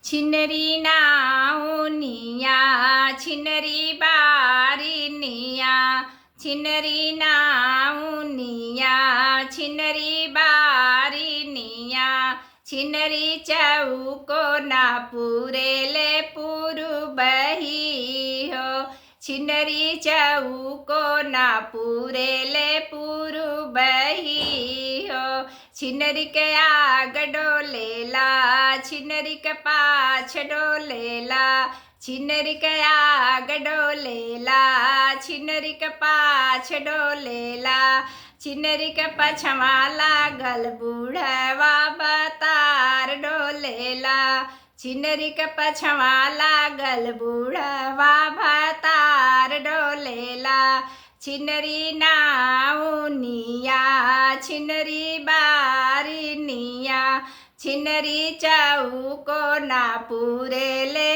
छिनरी नाउनिया छिनरी बारिनिया छिनरी नाउनिया छिनरी बारिनिया छिनरी चौको ना पूरेले पुरुबही हो छिनरी चौको ना पूरेले पुरुबही हो छिनरी के आग डोलेला छिनरी के पाछ डोलेला छिनरी के आग डोलेला छिनरी के पाछ डोलेला छिनरी के पछवा लागल बूढ़वा बतार डोलेला छिनरी के पछवा लागल बूढ़वा बतार डोलेला छिनरी नाउनिया छिनरी बारिनिया छिनरी चौको ना पूरेले